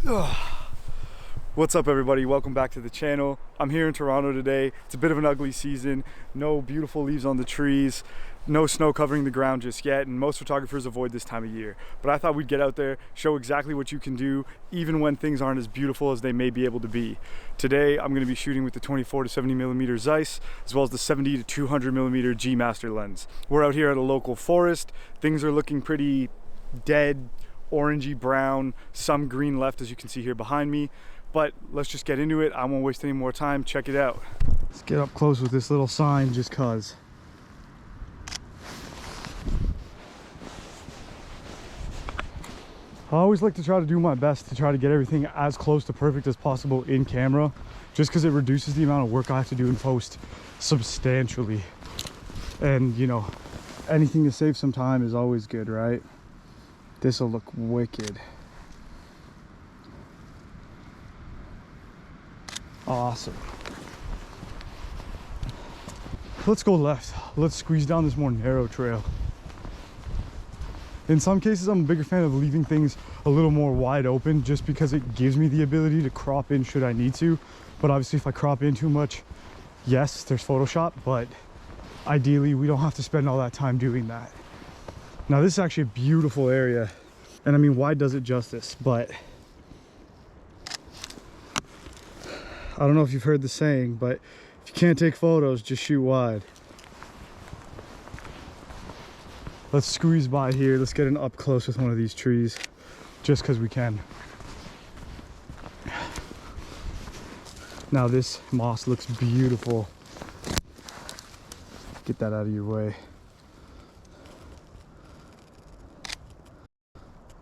Ugh. What's up, everybody? Welcome back to the channel. I'm here in Toronto today. It's a bit of an ugly season. No beautiful leaves on the trees, no snow covering the ground just yet, and most photographers avoid this time of year. But I thought we'd get out there, show exactly what you can do even when things aren't as beautiful as they may be able to be. Today I'm going to be shooting with the 24 to 70 millimeter Zeiss as well as the 70 to 200 millimeter G Master lens. We're out here at a local forest. Things are looking pretty dead, orangey brown, some green left as you can see here behind me. But let's just get into it. I won't waste any more time. Check it out. Let's get up close with this little sign just cause. I always like to try to do my best to try to get everything as close to perfect as possible in camera, just because it reduces the amount of work I have to do in post substantially. And you know, anything to save some time is always good, right? This will look wicked. Awesome. Let's go left. Let's squeeze down this more narrow trail. In some cases, I'm a bigger fan of leaving things a little more wide open just because it gives me the ability to crop in should I need to. But obviously if I crop in too much, yes, there's Photoshop, but ideally we don't have to spend all that time doing that. Now this is actually a beautiful area. And I mean, wide does it justice, but I don't know if you've heard the saying, but if you can't take photos, just shoot wide. Let's squeeze by here. Let's get an up close with one of these trees, just because we can. Now this moss looks beautiful. Get that out of your way.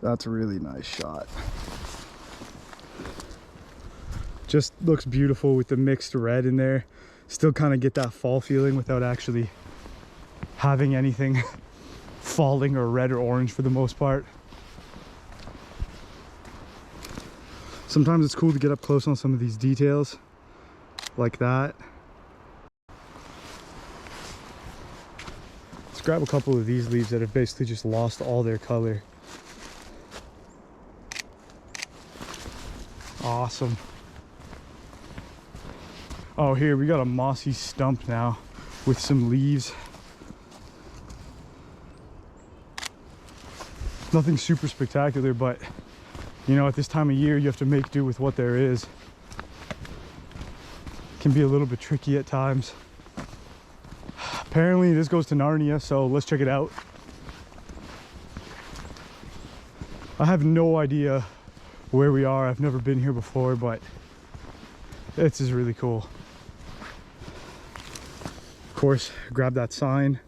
That's a really nice shot. Just looks beautiful with the mixed red in there. Still kind of get that fall feeling without actually having anything falling or red or orange for the most part. Sometimes it's cool to get up close on some of these details like that. Let's grab a couple of these leaves that have basically just lost all their color. Awesome. Oh, here we got a mossy stump now with some leaves. Nothing super spectacular, but you know, at this time of year you have to make do with what there is. It can be a little bit tricky at times. Apparently this goes to Narnia, so let's check it out. I have no idea where we are. I've never been here before, but this is really cool. Of course, grab that sign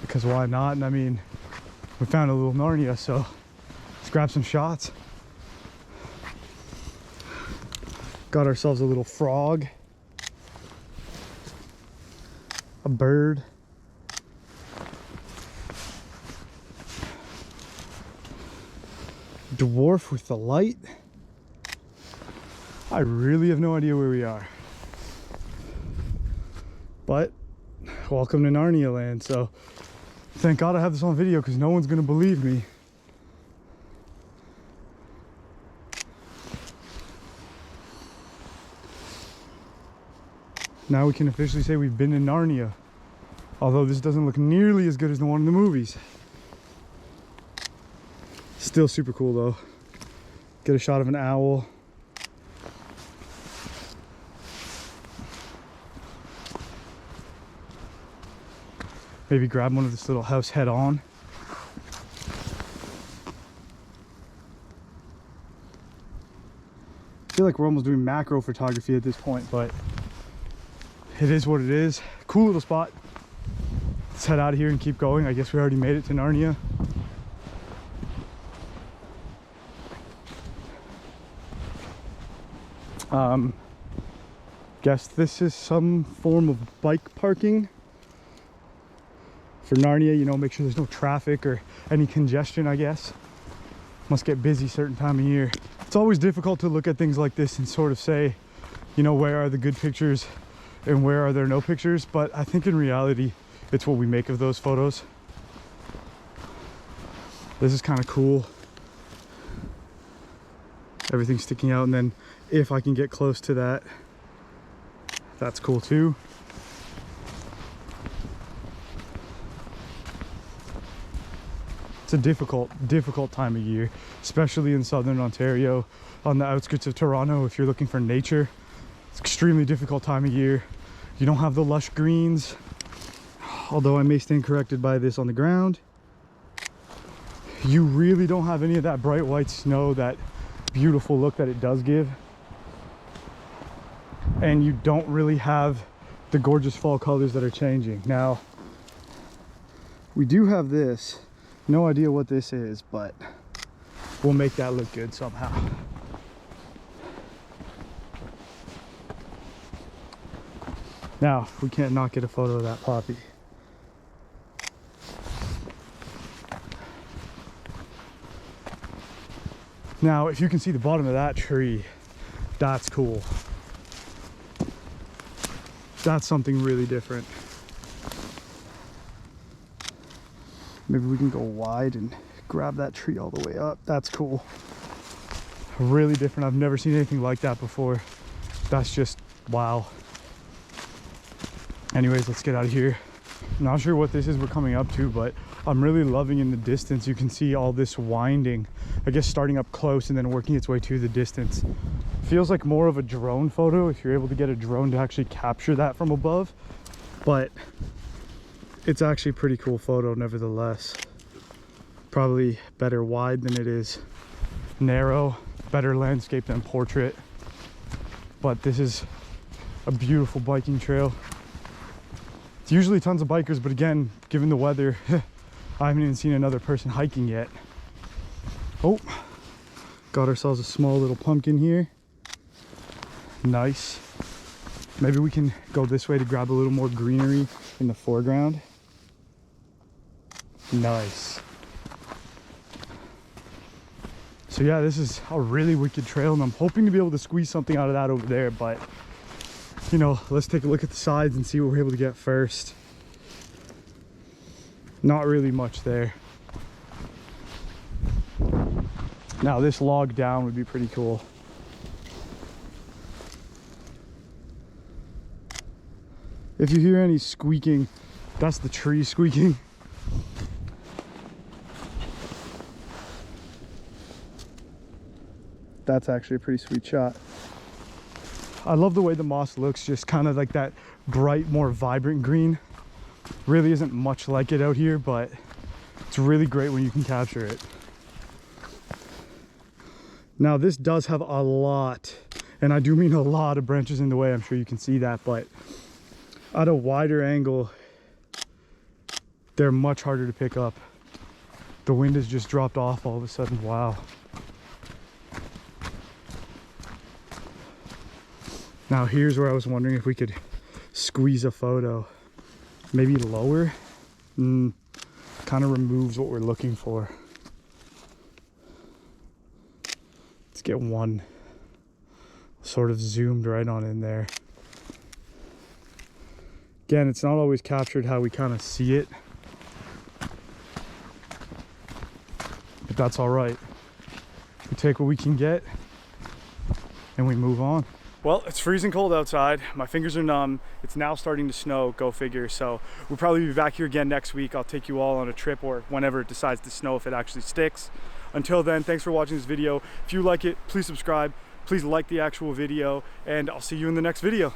because why not? And I mean, we found a little Narnia, so let's grab some shots. Got ourselves a little frog, a bird, dwarf with the light. I really have no idea where we are. But welcome to Narnia land, so thank God I have this on video because no one's gonna believe me. Now we can officially say we've been in Narnia, although this doesn't look nearly as good as the one in the movies. Still super cool though. Get a shot of an owl. Maybe grab one of this little house head on. I feel like we're almost doing macro photography at this point, but it is what it is. Cool little spot. Let's head out of here and keep going. I guess we already made it to Narnia. Guess this is some form of bike parking for Narnia, you know, make sure there's no traffic or any congestion, I guess. Must get busy certain time of year. It's always difficult to look at things like this and sort of say, you know, where are the good pictures and where are there no pictures, but I think in reality it's what we make of those photos. This is kind of cool. everything sticking out. And then if I can get close to that, that's cool too. It's a difficult time of year, especially in southern Ontario, on the outskirts of Toronto. If you're looking for nature, it's an extremely difficult time of year. You don't have the lush greens, although I may stand corrected by this on the ground. You really don't have any of that bright white snow, that beautiful look that it does give. And you don't really have the gorgeous fall colors that are changing. Now, we do have this. No idea what this is, but we'll make that look good somehow. Now, we can't not get a photo of that poppy. Now, if you can see the bottom of that tree, that's cool. That's something really different. Maybe we can go wide and grab that tree all the way up. That's cool. Really different. I've never seen anything like that before. That's just wow. Anyways, let's get out of here. I'm not sure what this is we're coming up to, but I'm really loving in the distance. You can see all this winding, I guess starting up close and then working its way to the distance. Feels like more of a drone photo if you're able to get a drone to actually capture that from above, but it's actually a pretty cool photo nevertheless. Probably better wide than it is narrow, better landscape than portrait. But this is a beautiful biking trail. It's usually tons of bikers, but again, given the weather, I haven't even seen another person hiking yet. Oh, got ourselves a small little pumpkin here. Nice. Maybe we can go this way to grab a little more greenery in the foreground. Nice. So yeah, this is a really wicked trail, and I'm hoping to be able to squeeze something out of that over there, but you know, let's take a look at the sides and see what we're able to get first. Not really much there. Now this log down would be pretty cool. If you hear any squeaking, that's the tree squeaking. That's actually a pretty sweet shot. I love the way the moss looks, just kind of like that bright, more vibrant green. Really isn't much like it out here, but it's really great when you can capture it. Now this does have a lot, and I do mean a lot of branches in the way. I'm sure you can see that, but at a wider angle, they're much harder to pick up. The wind has just dropped off all of a sudden. Wow. Now here's where I was wondering if we could squeeze a photo. Maybe lower. Kind of removes what we're looking for. Let's get one sort of zoomed right on in there. Again, it's not always captured how we kind of see it, but that's all right. We take what we can get and we move on. Well, it's freezing cold outside. My fingers are numb. It's now starting to snow, go figure. So we'll probably be back here again next week. I'll take you all on a trip, or whenever it decides to snow, if it actually sticks. Until then, thanks for watching this video. If you like it, please subscribe. Please like the actual video, and I'll see you in the next video.